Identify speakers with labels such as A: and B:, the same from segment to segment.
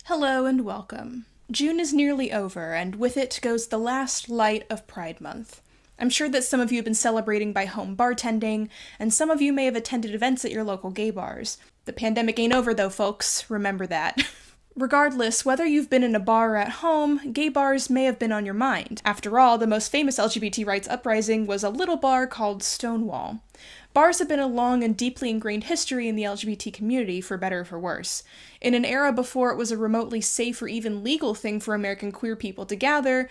A: Hello and welcome. June is nearly over, and with it goes the last light of Pride Month. I'm sure that some of you have been celebrating by home bartending, and some of you may have attended events at your local gay bars. The pandemic ain't over though, folks. Remember that. Regardless, whether you've been in a bar or at home, gay bars may have been on your mind. After all, the most famous LGBT rights uprising was a little bar called Stonewall. Bars have been a long and deeply ingrained history in the LGBT community, for better or for worse. In an era before it was a remotely safe or even legal thing for American queer people to gather,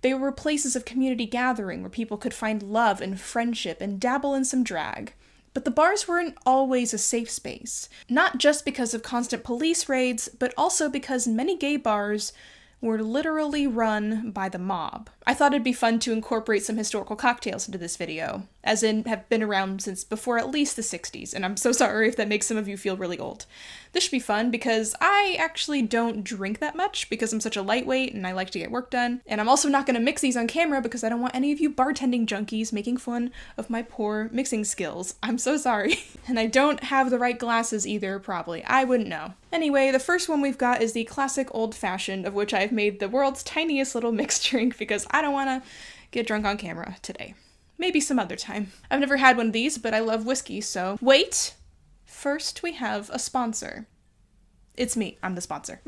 A: they were places of community gathering where people could find love and friendship and dabble in some drag. But the bars weren't always a safe space. Not just because of constant police raids, but also because many gay bars were literally run by the mob. I thought it'd be fun to incorporate some historical cocktails into this video, as in have been around since before at least the 60s, and I'm so sorry if that makes some of you feel really old. This should be fun because I actually don't drink that much because I'm such a lightweight and I like to get work done, and I'm also not going to mix these on camera because I don't want any of you bartending junkies making fun of my poor mixing skills. I'm so sorry. And I don't have the right glasses either, probably. I wouldn't know. Anyway, the first one we've got is the classic old-fashioned, of which I've made the world's tiniest little mixed drink because I don't want to get drunk on camera today. Maybe some other time. I've never had one of these, but I love whiskey, so wait! First, we have a sponsor. It's me. I'm the sponsor.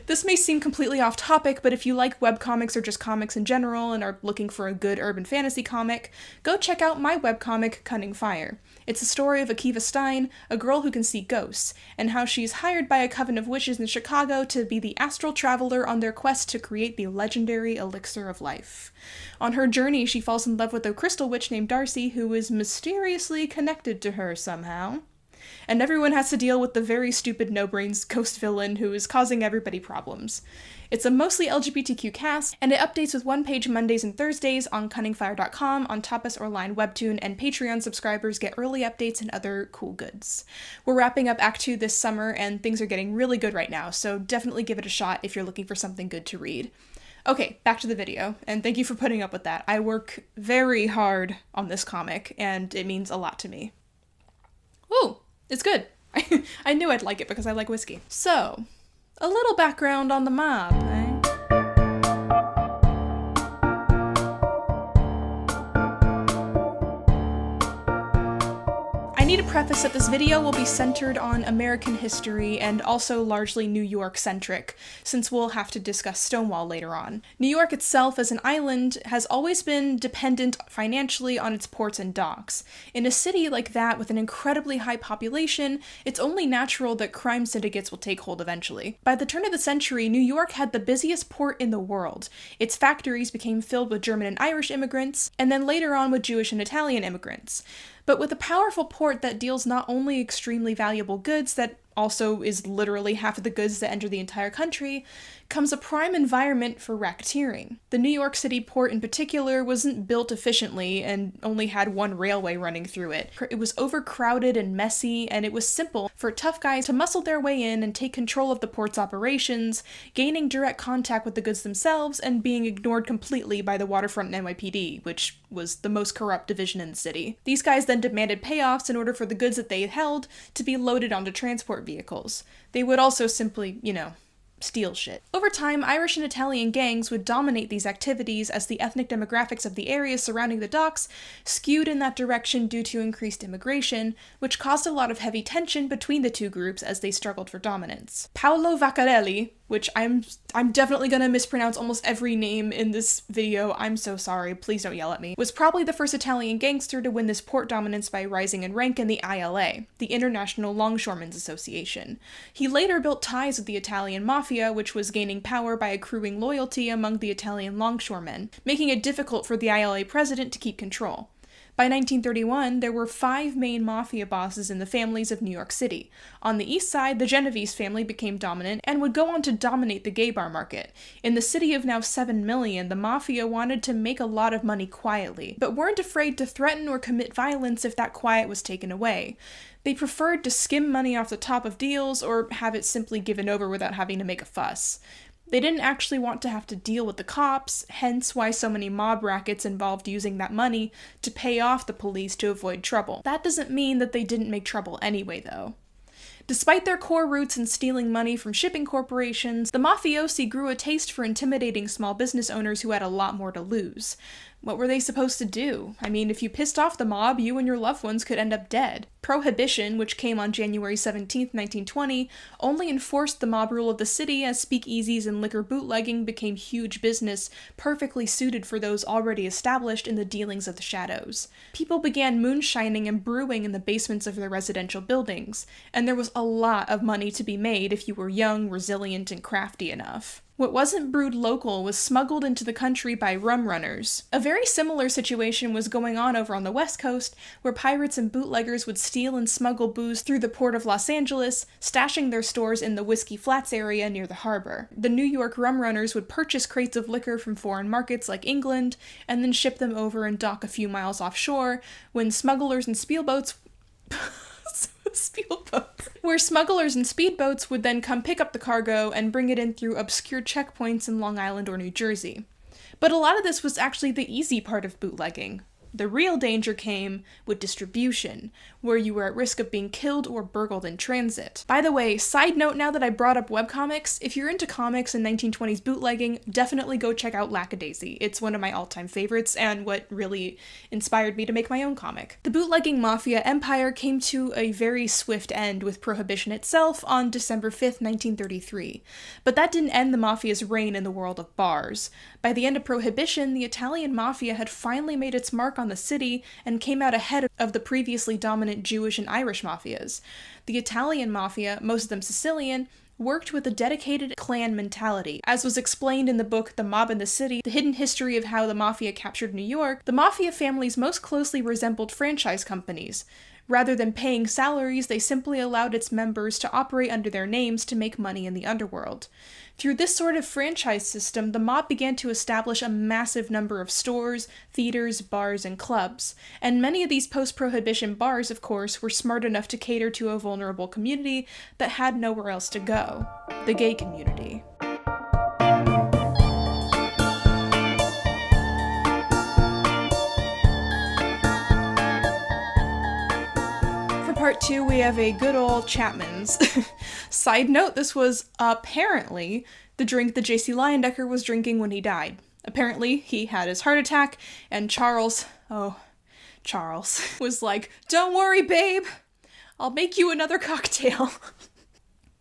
A: This may seem completely off topic, but if you like webcomics or just comics in general and are looking for a good urban fantasy comic, go check out my webcomic, Cunning Fire. It's the story of Akiva Stein, a girl who can see ghosts, and how she's hired by a coven of witches in Chicago to be the astral traveler on their quest to create the legendary elixir of life. On her journey, she falls in love with a crystal witch named Darcy, who is mysteriously connected to her somehow. And everyone has to deal with the very stupid no-brains ghost villain who is causing everybody problems. It's a mostly LGBTQ cast, and it updates with one-page Mondays and Thursdays on cunningfire.com, on Tapas or Line Webtoon, and Patreon subscribers get early updates and other cool goods. We're wrapping up Act 2 this summer, and things are getting really good right now, so definitely give it a shot if you're looking for something good to read. Okay, back to the video, and thank you for putting up with that. I work very hard on this comic, and it means a lot to me. Ooh! It's good. I knew I'd like it because I like whiskey. So, a little background on the mob, eh? I need to preface that this video will be centered on American history and also largely New York-centric, since we'll have to discuss Stonewall later on. New York itself as an island has always been dependent financially on its ports and docks. In a city like that with an incredibly high population, it's only natural that crime syndicates will take hold eventually. By the turn of the century, New York had the busiest port in the world. Its factories became filled with German and Irish immigrants, and then later on with Jewish and Italian immigrants. But with a powerful port that deals not only extremely valuable goods, that also is literally half of the goods that enter the entire country, comes a prime environment for racketeering. The New York City port in particular wasn't built efficiently and only had one railway running through it. It was overcrowded and messy, and it was simple for tough guys to muscle their way in and take control of the port's operations, gaining direct contact with the goods themselves and being ignored completely by the waterfront NYPD, which was the most corrupt division in the city. These guys then demanded payoffs in order for the goods that they held to be loaded onto transport vehicles. They would also simply, steal shit. Over time, Irish and Italian gangs would dominate these activities as the ethnic demographics of the areas surrounding the docks skewed in that direction due to increased immigration, which caused a lot of heavy tension between the two groups as they struggled for dominance. Paolo Vaccarelli, which I'm definitely gonna mispronounce almost every name in this video, I'm so sorry, please don't yell at me, was probably the first Italian gangster to win this port dominance by rising in rank in the ILA, the International Longshoremen's Association. He later built ties with the Italian Mafia, which was gaining power by accruing loyalty among the Italian longshoremen, making it difficult for the ILA president to keep control. By 1931, there were 5 main mafia bosses in the families of New York City. On the east side, the Genovese family became dominant and would go on to dominate the gay bar market. In the city of now 7 million, the mafia wanted to make a lot of money quietly, but weren't afraid to threaten or commit violence if that quiet was taken away. They preferred to skim money off the top of deals or have it simply given over without having to make a fuss. They didn't actually want to have to deal with the cops, hence why so many mob rackets involved using that money to pay off the police to avoid trouble. That doesn't mean that they didn't make trouble anyway, though. Despite their core roots in stealing money from shipping corporations, the mafiosi grew a taste for intimidating small business owners who had a lot more to lose. What were they supposed to do? I mean, if you pissed off the mob, you and your loved ones could end up dead. Prohibition, which came on January 17, 1920, only enforced the mob rule of the city as speakeasies and liquor bootlegging became huge business, perfectly suited for those already established in the dealings of the shadows. People began moonshining and brewing in the basements of their residential buildings, and there was a lot of money to be made if you were young, resilient, and crafty enough. What wasn't brewed local was smuggled into the country by rum runners. A very similar situation was going on over on the West Coast, where pirates and bootleggers would steal and smuggle booze through the port of Los Angeles, stashing their stores in the Whiskey Flats area near the harbor. The New York rum runners would purchase crates of liquor from foreign markets like England, and then ship them over and dock a few miles offshore, when smugglers and speedboats where smugglers and speedboats would then come pick up the cargo and bring it in through obscure checkpoints in Long Island or New Jersey. But a lot of this was actually the easy part of bootlegging. The real danger came with distribution, where you were at risk of being killed or burgled in transit. By the way, side note now that I brought up webcomics, if you're into comics and 1920s bootlegging, definitely go check out Lackadaisy. It's one of my all-time favorites and what really inspired me to make my own comic. The bootlegging mafia empire came to a very swift end with Prohibition itself on December 5th, 1933. But that didn't end the mafia's reign in the world of bars. By the end of Prohibition, the Italian mafia had finally made its mark on the city and came out ahead of the previously dominant Jewish and Irish mafias. The Italian mafia, most of them Sicilian, worked with a dedicated clan mentality. As was explained in the book The Mob in the City, The Hidden History of How the Mafia Captured New York, the mafia families most closely resembled franchise companies. Rather than paying salaries, they simply allowed its members to operate under their names to make money in the underworld. Through this sort of franchise system, the mob began to establish a massive number of stores, theaters, bars, and clubs. And many of these post-prohibition bars, of course, were smart enough to cater to a vulnerable community that had nowhere else to go: the gay community. Part 2, we have a good old Chapman's. Side note, this was apparently the drink that J.C. Leyendecker was drinking when he died. Apparently, he had his heart attack, and Charles was like, "Don't worry, babe, I'll make you another cocktail."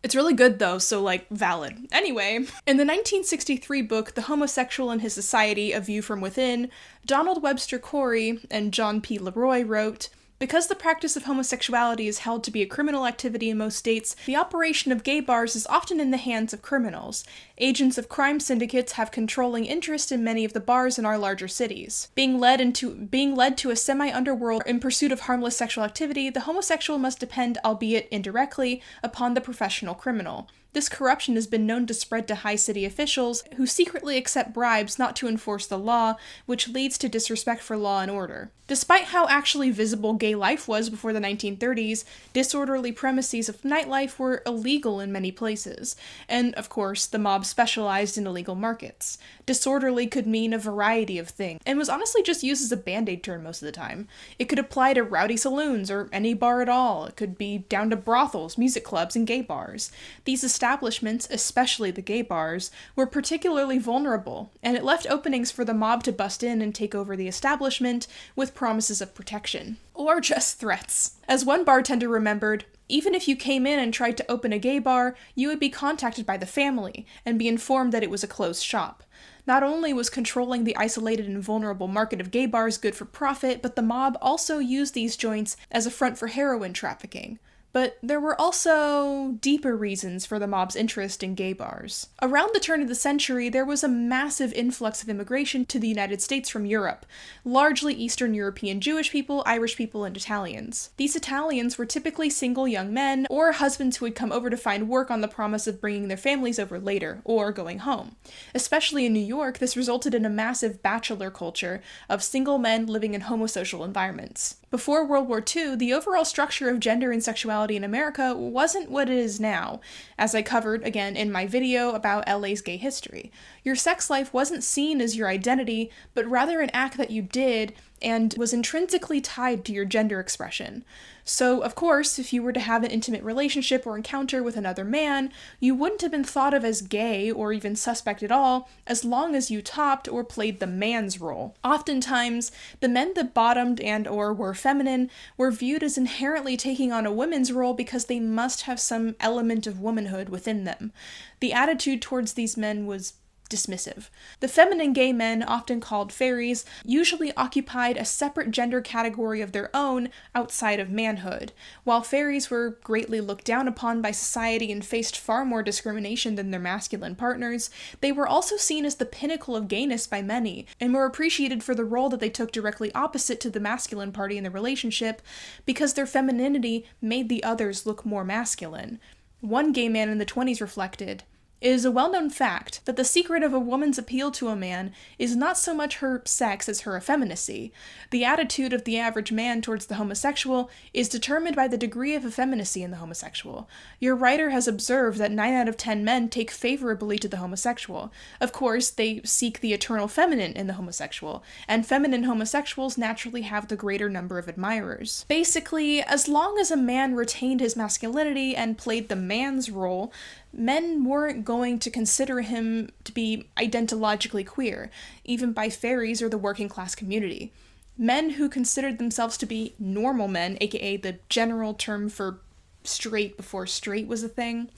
A: It's really good though, so valid. Anyway, in the 1963 book, The Homosexual and His Society, A View from Within, Donald Webster Corey and John P. Leroy wrote, "Because the practice of homosexuality is held to be a criminal activity in most states, the operation of gay bars is often in the hands of criminals. Agents of crime syndicates have controlling interest in many of the bars in our larger cities. Being led to a semi-underworld in pursuit of harmless sexual activity, the homosexual must depend, albeit indirectly, upon the professional criminal. This corruption has been known to spread to high city officials who secretly accept bribes not to enforce the law, which leads to disrespect for law and order. Despite how actually visible gay life was before the 1930s, disorderly premises of nightlife were illegal in many places, and of course, the mob specialized in illegal markets. Disorderly could mean a variety of things, and was honestly just used as a band-aid term most of the time. It could apply to rowdy saloons, or any bar at all. It could be down to brothels, music clubs, and gay bars. These establishments, especially the gay bars, were particularly vulnerable, and it left openings for the mob to bust in and take over the establishment with promises of protection. Or just threats. As one bartender remembered, even if you came in and tried to open a gay bar, you would be contacted by the family and be informed that it was a closed shop. Not only was controlling the isolated and vulnerable market of gay bars good for profit, but the mob also used these joints as a front for heroin trafficking. But there were also deeper reasons for the mob's interest in gay bars. Around the turn of the century, there was a massive influx of immigration to the United States from Europe, largely Eastern European Jewish people, Irish people, and Italians. These Italians were typically single young men, or husbands who had come over to find work on the promise of bringing their families over later, or going home. Especially in New York, this resulted in a massive bachelor culture of single men living in homosocial environments. Before World War II, the overall structure of gender and sexuality in America wasn't what it is now, as I covered, again, in my video about LA's gay history. Your sex life wasn't seen as your identity, but rather an act that you did, and was intrinsically tied to your gender expression. So, of course, if you were to have an intimate relationship or encounter with another man, you wouldn't have been thought of as gay or even suspect at all as long as you topped or played the man's role. Oftentimes, the men that bottomed and or were feminine were viewed as inherently taking on a woman's role because they must have some element of womanhood within them. The attitude towards these men was dismissive. The feminine gay men, often called fairies, usually occupied a separate gender category of their own outside of manhood. While fairies were greatly looked down upon by society and faced far more discrimination than their masculine partners, they were also seen as the pinnacle of gayness by many, and were appreciated for the role that they took directly opposite to the masculine party in the relationship, because their femininity made the others look more masculine. One gay man in the 20s reflected, "It is a well-known fact that the secret of a woman's appeal to a man is not so much her sex as her effeminacy. The attitude of the average man towards the homosexual is determined by the degree of effeminacy in the homosexual. Your writer has observed that 9 out of 10 men take favorably to the homosexual. Of course, they seek the eternal feminine in the homosexual, and feminine homosexuals naturally have the greater number of admirers." Basically, as long as a man retained his masculinity and played the man's role, men weren't going to consider him to be identiologically queer, even by fairies or the working class community. Men who considered themselves to be normal men, aka the general term for straight before straight was a thing,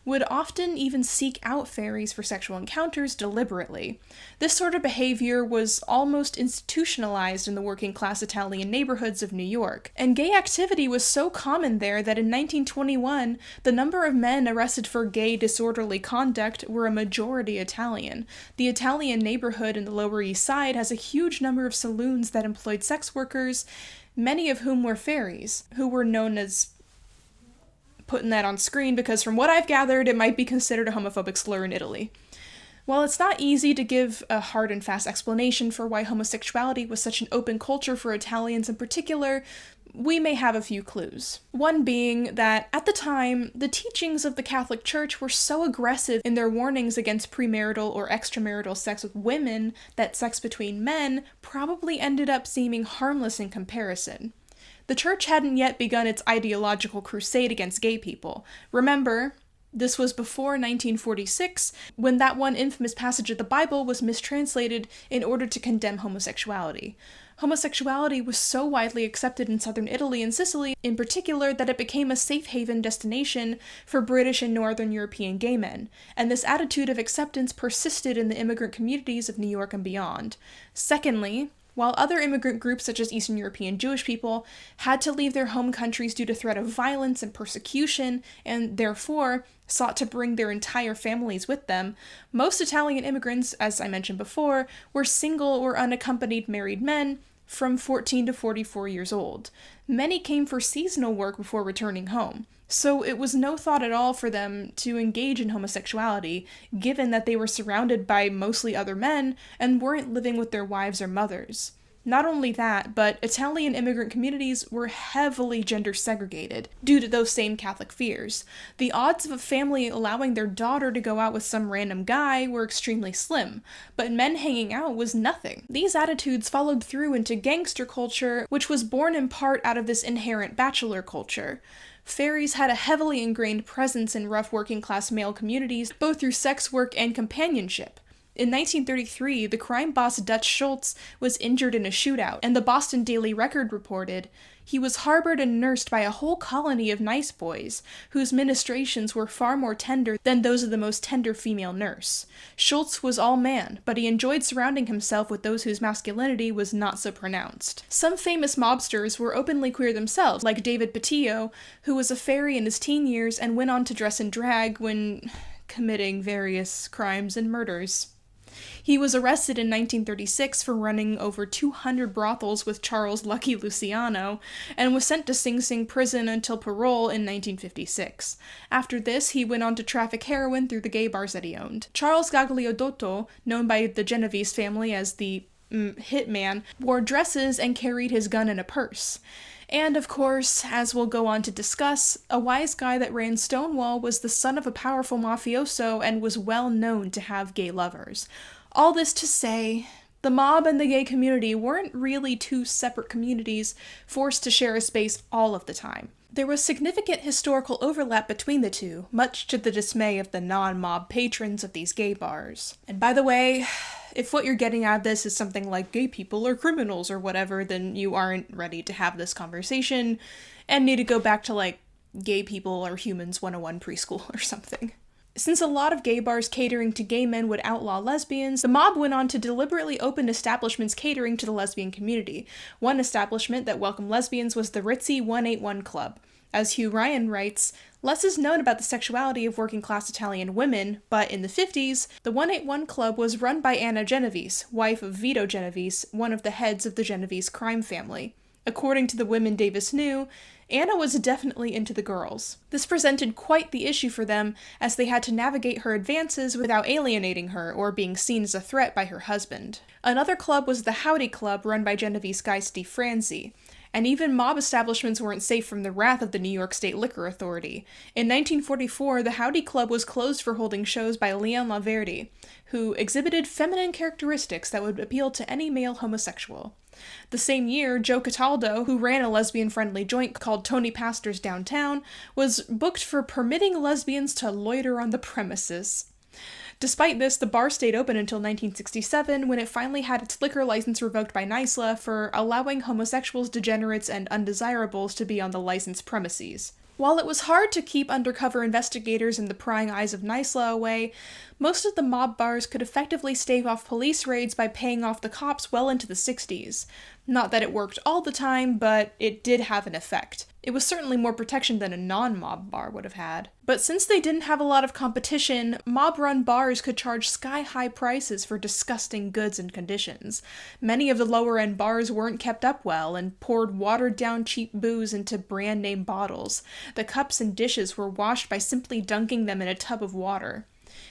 A: would often even seek out fairies for sexual encounters deliberately. This sort of behavior was almost institutionalized in the working class Italian neighborhoods of New York, and gay activity was so common there that in 1921, the number of men arrested for gay disorderly conduct were a majority Italian. The Italian neighborhood in the Lower East Side has a huge number of saloons that employed sex workers, many of whom were fairies, who were known as, putting that on screen because from what I've gathered, it might be considered a homophobic slur in Italy. While it's not easy to give a hard and fast explanation for why homosexuality was such an open culture for Italians in particular, we may have a few clues. One being that, at the time, the teachings of the Catholic Church were so aggressive in their warnings against premarital or extramarital sex with women that sex between men probably ended up seeming harmless in comparison. The church hadn't yet begun its ideological crusade against gay people. Remember, this was before 1946, when that one infamous passage of the Bible was mistranslated in order to condemn homosexuality. Homosexuality was so widely accepted in southern Italy and Sicily in particular that it became a safe haven destination for British and Northern European gay men, and this attitude of acceptance persisted in the immigrant communities of New York and beyond. Secondly, while other immigrant groups such as Eastern European Jewish people had to leave their home countries due to threat of violence and persecution, and therefore sought to bring their entire families with them, most Italian immigrants, as I mentioned before, were single or unaccompanied married men from 14 to 44 years old. Many came for seasonal work before returning home, so it was no thought at all for them to engage in homosexuality, given that they were surrounded by mostly other men and weren't living with their wives or mothers. Not only that, but Italian immigrant communities were heavily gender segregated due to those same Catholic fears. The odds of a family allowing their daughter to go out with some random guy were extremely slim, but men hanging out was nothing. These attitudes followed through into gangster culture, which was born in part out of this inherent bachelor culture. Fairies had a heavily ingrained presence in rough working-class male communities, both through sex work and companionship. In 1933, the crime boss Dutch Schultz was injured in a shootout, and the Boston Daily Record reported, "He was harbored and nursed by a whole colony of nice boys, whose ministrations were far more tender than those of the most tender female nurse. Schultz was all man, but he enjoyed surrounding himself with those whose masculinity was not so pronounced." Some famous mobsters were openly queer themselves, like David Patillo, who was a fairy in his teen years and went on to dress in drag when committing various crimes and murders. He was arrested in 1936 for running over 200 brothels with Charles Lucky Luciano, and was sent to Sing Sing prison until parole in 1956. After this, he went on to traffic heroin through the gay bars that he owned. Charles Gagliardotto, known by the Genovese family as the Hitman, wore dresses and carried his gun in a purse. And of course, as we'll go on to discuss, a wise guy that ran Stonewall was the son of a powerful mafioso and was well known to have gay lovers. All this to say, The mob and the gay community weren't really two separate communities forced to share a space all of the time. There was significant historical overlap between the two, much to the dismay of the non-mob patrons of these gay bars. And by the way, if what you're getting out of this is something like gay people are criminals or whatever, then you aren't ready to have this conversation and need to go back to, like, Gay People Are Humans 101 preschool or something. Since a lot of gay bars catering to gay men would outlaw lesbians, the mob went on to deliberately open establishments catering to the lesbian community. One establishment that welcomed lesbians was the ritzy 181 Club. As Hugh Ryan writes, less is known about the sexuality of working-class Italian women, but in the 50s, the 181 Club was run by Anna Genovese, wife of Vito Genovese, one of the heads of the Genovese crime family. According to the women Davis knew, Anna was definitely into the girls. This presented quite the issue for them, as they had to navigate her advances without alienating her or being seen as a threat by her husband. Another club was the Howdy Club, run by Genovese guy Steve Franzi. And even mob establishments weren't safe from the wrath of the New York State Liquor Authority. In 1944, the Howdy Club was closed for holding shows by Leon Laverdi, who exhibited feminine characteristics that would appeal to any male homosexual. The same year, Joe Cataldo, who ran a lesbian-friendly joint called Tony Pastor's Downtown, was booked for permitting lesbians to loiter on the premises. Despite this, the bar stayed open until 1967, when it finally had its liquor license revoked by NYSLA for allowing homosexuals, degenerates, and undesirables to be on the licensed premises. While it was hard to keep undercover investigators and the prying eyes of NYSLA away, most of the mob bars could effectively stave off police raids by paying off the cops well into the 60s. Not that it worked all the time, but it did have an effect. It was certainly more protection than a non-mob bar would have had. But since they didn't have a lot of competition, mob-run bars could charge sky-high prices for disgusting goods and conditions. Many of the lower-end bars weren't kept up well and poured watered-down cheap booze into brand-name bottles. The cups and dishes were washed by simply dunking them in a tub of water.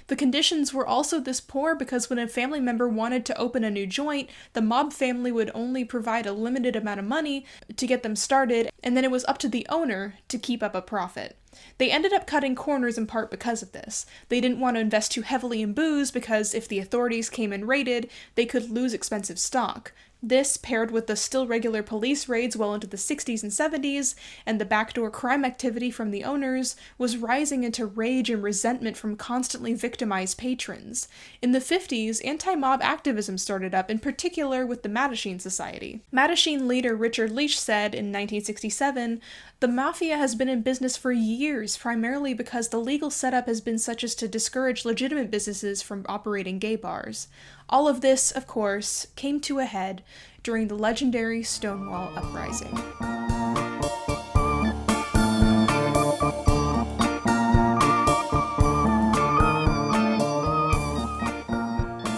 A: The conditions were also this poor because when a family member wanted to open a new joint, the mob family would only provide a limited amount of money to get them started, and then it was up to the owner to keep up a profit. They ended up cutting corners in part because of this. They didn't want to invest too heavily in booze because if the authorities came and raided, they could lose expensive stock. This, paired with the still regular police raids well into the 60s and 70s, and the backdoor crime activity from the owners, was rising into rage and resentment from constantly victimized patrons. In the 50s, anti-mob activism started up, in particular with the Mattachine Society. Mattachine leader Richard Leach said in 1967, "The Mafia has been in business for years, primarily because the legal setup has been such as to discourage legitimate businesses from operating gay bars." All of this, of course, came to a head during the legendary Stonewall Uprising.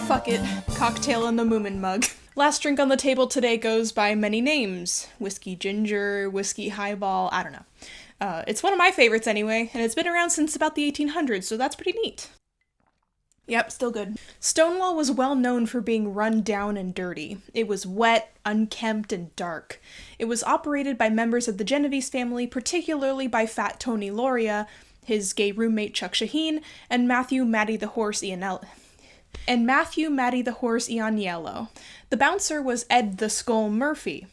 A: Fuck it, cocktail in the Moomin mug. Last drink on the table today goes by many names. Whiskey ginger, whiskey highball, I don't know. It's one of my favorites anyway, and it's been around since about the 1800s, so that's pretty neat. Yep, still good. Stonewall was well known for being run down and dirty. It was wet, unkempt, and dark. It was operated by members of the Genovese family, particularly by Fat Tony Loria, his gay roommate Chuck Shaheen, and Matthew Matty the Horse Ianiello. The bouncer was Ed the Skull Murphy.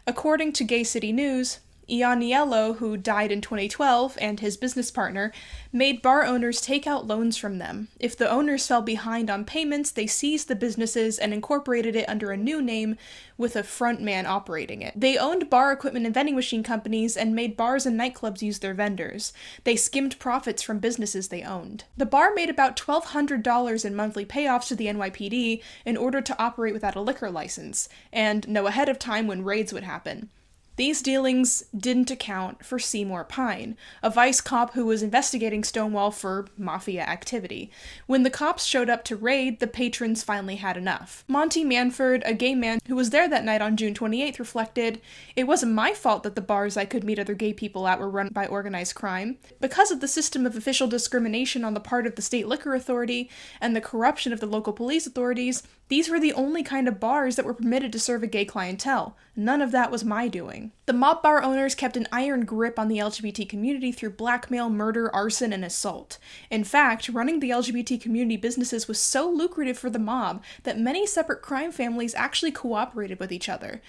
A: According to Gay City News, Ianiello, who died in 2012, and his business partner, made bar owners take out loans from them. If the owners fell behind on payments, they seized the businesses and incorporated it under a new name with a front man operating it. They owned bar equipment and vending machine companies and made bars and nightclubs use their vendors. They skimmed profits from businesses they owned. The bar made about $1,200 in monthly payoffs to the NYPD in order to operate without a liquor license, and know ahead of time when raids would happen. These dealings didn't account for Seymour Pine, a vice cop who was investigating Stonewall for Mafia activity. When the cops showed up to raid, the patrons finally had enough. Monty Manford, a gay man who was there that night on June 28th, reflected, "It wasn't my fault that the bars I could meet other gay people at were run by organized crime. Because of the system of official discrimination on the part of the state liquor authority and the corruption of the local police authorities, these were the only kind of bars that were permitted to serve a gay clientele. None of that was my doing." anything. The mob bar owners kept an iron grip on the LGBT community through blackmail, murder, arson, and assault. In fact, running the LGBT community businesses was so lucrative for the mob that many separate crime families actually cooperated with each other.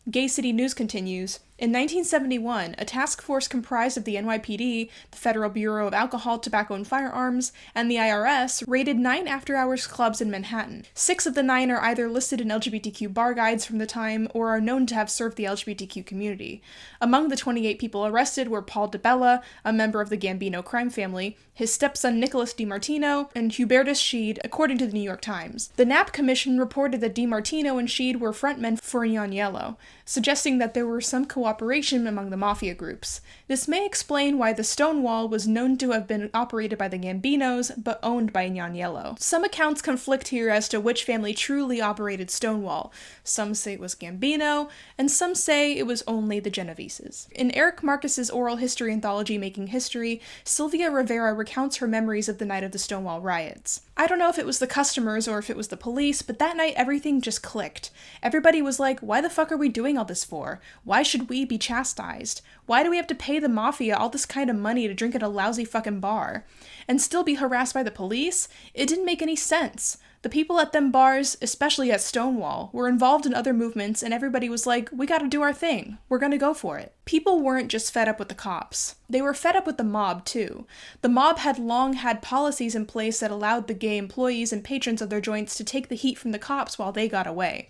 A: Gay City News continues, in 1971, a task force comprised of the NYPD, the Federal Bureau of Alcohol, Tobacco, and Firearms, and the IRS raided 9 after-hours clubs in Manhattan. 6 of the 9 are either listed in LGBTQ bar guides from the time or are known to have served the LGBTQ community. Among the 28 people arrested were Paul DeBella, a member of the Gambino crime family, his stepson Nicholas DiMartino, and Hubertus Sheed, according to the New York Times. The Knapp Commission reported that DiMartino and Sheed were frontmen for Gnaniello, suggesting that there were some cooperation among the Mafia groups. This may explain why the Stonewall was known to have been operated by the Gambinos, but owned by Gnaniello. Some accounts conflict here as to which family truly operated Stonewall. Some say it was Gambino, and some say it was only the Genoveses. In Eric Marcus's oral history anthology Making History, Sylvia Rivera recounts her memories of the night of the Stonewall riots. I don't know if it was the customers or if it was the police, but that night everything just clicked. Everybody was like, why the fuck are we doing all this for? Why should we be chastised? Why do we have to pay the Mafia all this kind of money to drink at a lousy fucking bar? And still be harassed by the police? It didn't make any sense. The people at them bars, especially at Stonewall, were involved in other movements and everybody was like, we gotta do our thing. We're gonna go for it. People weren't just fed up with the cops. They were fed up with the mob, too. The mob had long had policies in place that allowed the gay employees and patrons of their joints to take the heat from the cops while they got away.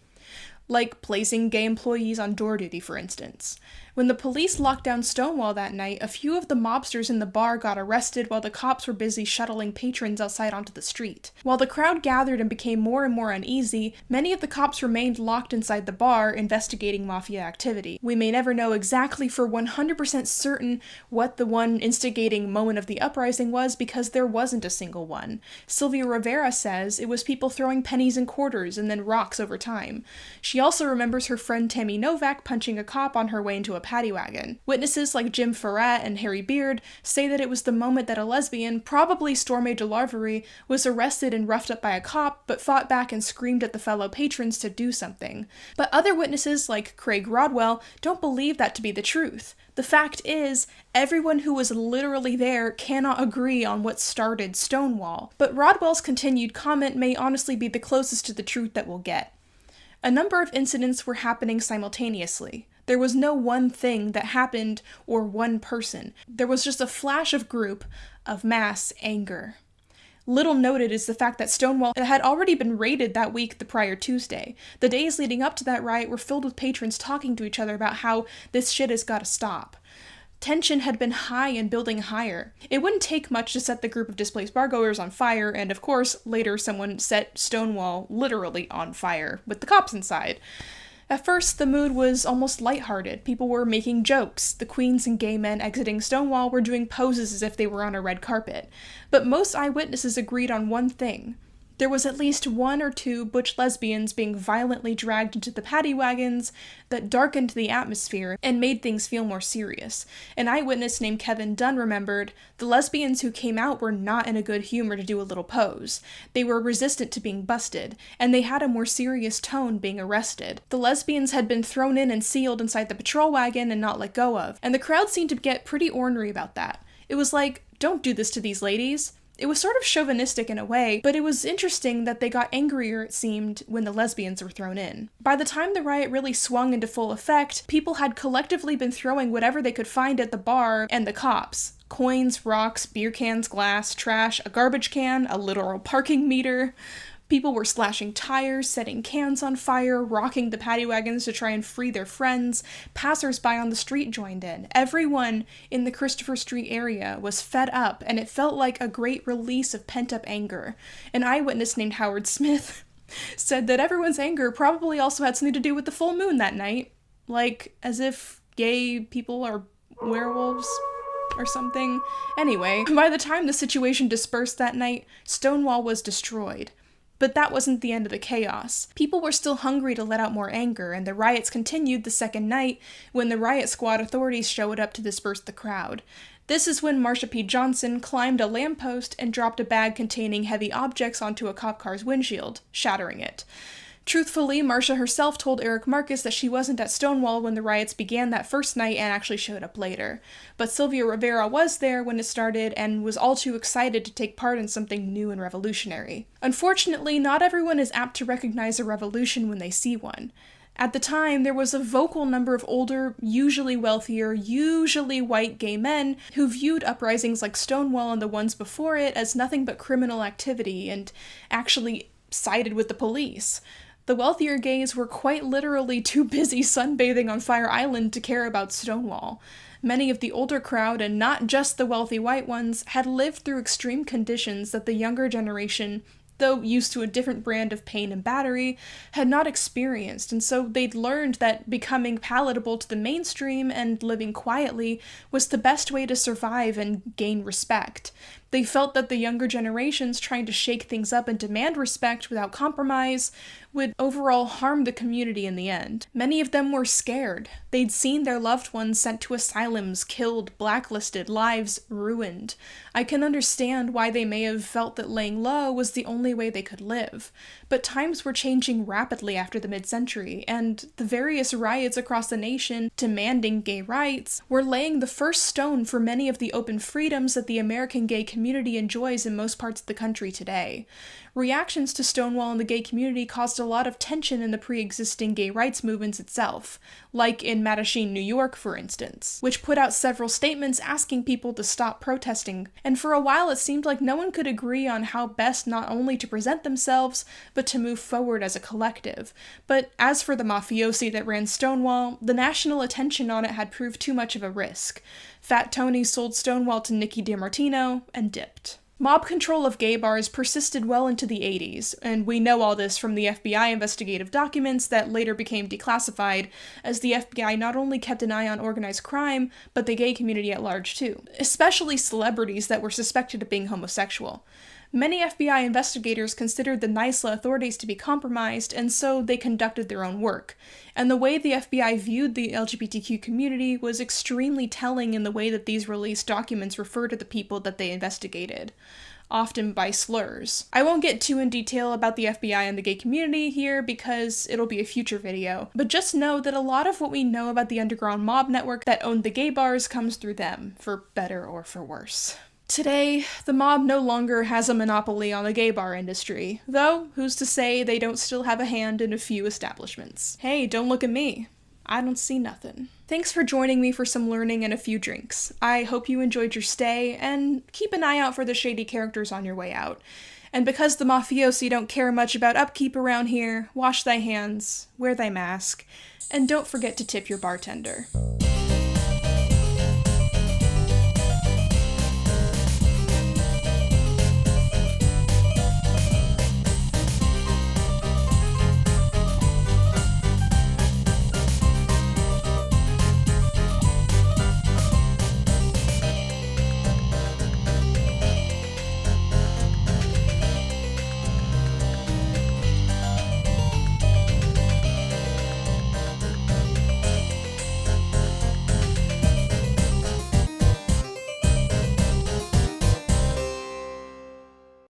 A: Like placing gay employees on door duty, for instance. When the police locked down Stonewall that night, a few of the mobsters in the bar got arrested while the cops were busy shuttling patrons outside onto the street. While the crowd gathered and became more and more uneasy, many of the cops remained locked inside the bar, investigating Mafia activity. We may never know exactly for 100% certain what the one instigating moment of the uprising was because there wasn't a single one. Sylvia Rivera says it was people throwing pennies and quarters and then rocks over time. She also remembers her friend Tammy Novak punching a cop on her way into a paddy wagon. Witnesses like Jim Farrat and Harry Beard say that it was the moment that a lesbian, probably Stormé DeLarverie, was arrested and roughed up by a cop, but fought back and screamed at the fellow patrons to do something. But other witnesses, like Craig Rodwell, don't believe that to be the truth. The fact is, everyone who was literally there cannot agree on what started Stonewall. But Rodwell's continued comment may honestly be the closest to the truth that we'll get. A number of incidents were happening simultaneously. There was no one thing that happened or one person. There was just a flash of group of mass anger. Little noted is the fact that Stonewall had already been raided that week the prior Tuesday. The days leading up to that riot were filled with patrons talking to each other about how this shit has got to stop. Tension had been high and building higher. It wouldn't take much to set the group of displaced bargoers on fire, and of course, later someone set Stonewall literally on fire, with the cops inside. At first, the mood was almost lighthearted. People were making jokes. The queens and gay men exiting Stonewall were doing poses as if they were on a red carpet. But most eyewitnesses agreed on one thing. There was at least 1 or 2 butch lesbians being violently dragged into the paddy wagons that darkened the atmosphere and made things feel more serious. An eyewitness named Kevin Dunn remembered, the lesbians who came out were not in a good humor to do a little pose. They were resistant to being busted, and they had a more serious tone being arrested. The lesbians had been thrown in and sealed inside the patrol wagon and not let go of, and the crowd seemed to get pretty ornery about that. It was like, don't do this to these ladies. It was sort of chauvinistic in a way, but it was interesting that they got angrier, it seemed, when the lesbians were thrown in. By the time the riot really swung into full effect, people had collectively been throwing whatever they could find at the bar and the cops. Coins, rocks, beer cans, glass, trash, a garbage can, a literal parking meter. People were slashing tires, setting cans on fire, rocking the paddy wagons to try and free their friends. Passers-by on the street joined in. Everyone in the Christopher Street area was fed up, and it felt like a great release of pent-up anger. An eyewitness named Howard Smith said that everyone's anger probably also had something to do with the full moon that night. Like, as if gay people are werewolves or something. Anyway, by the time the situation dispersed that night, Stonewall was destroyed. But that wasn't the end of the chaos. People were still hungry to let out more anger, and the riots continued the second night when the riot squad authorities showed up to disperse the crowd. This is when Marsha P. Johnson climbed a lamppost and dropped a bag containing heavy objects onto a cop car's windshield, shattering it. Truthfully, Marcia herself told Eric Marcus that she wasn't at Stonewall when the riots began that first night and actually showed up later. But Sylvia Rivera was there when it started and was all too excited to take part in something new and revolutionary. Unfortunately, not everyone is apt to recognize a revolution when they see one. At the time, there was a vocal number of older, usually wealthier, usually white gay men who viewed uprisings like Stonewall and the ones before it as nothing but criminal activity and actually sided with the police. The wealthier gays were quite literally too busy sunbathing on Fire Island to care about Stonewall. Many of the older crowd, and not just the wealthy white ones, had lived through extreme conditions that the younger generation, though used to a different brand of pain and battery, had not experienced, and so they'd learned that becoming palatable to the mainstream and living quietly was the best way to survive and gain respect. They felt that the younger generations trying to shake things up and demand respect without compromise would overall harm the community in the end. Many of them were scared. They'd seen their loved ones sent to asylums, killed, blacklisted, lives ruined. I can understand why they may have felt that laying low was the only way they could live. But times were changing rapidly after the mid-century, and the various riots across the nation demanding gay rights were laying the first stone for many of the open freedoms that the American gay community enjoys in most parts of the country today. Reactions to Stonewall in the gay community caused a lot of tension in the pre-existing gay rights movements itself, like in Mattachine, New York, for instance, which put out several statements asking people to stop protesting, and for a while it seemed like no one could agree on how best not only to present themselves, but to move forward as a collective. But as for the mafiosi that ran Stonewall, the national attention on it had proved too much of a risk. Fat Tony sold Stonewall to Nicky DiMartino and dipped. Mob control of gay bars persisted well into the 80s, and we know all this from the FBI investigative documents that later became declassified, as the FBI not only kept an eye on organized crime, but the gay community at large too, especially celebrities that were suspected of being homosexual. Many FBI investigators considered the NYSLA authorities to be compromised, and so they conducted their own work. And the way the FBI viewed the LGBTQ community was extremely telling in the way that these released documents refer to the people that they investigated, often by slurs. I won't get too in detail about the FBI and the gay community here because it'll be a future video, but just know that a lot of what we know about the underground mob network that owned the gay bars comes through them, for better or for worse. Today, the mob no longer has a monopoly on the gay bar industry, though who's to say they don't still have a hand in a few establishments. Hey, don't look at me. I don't see nothing. Thanks for joining me for some learning and a few drinks. I hope you enjoyed your stay, and keep an eye out for the shady characters on your way out. And because the mafiosi don't care much about upkeep around here, wash thy hands, wear thy mask, and don't forget to tip your bartender.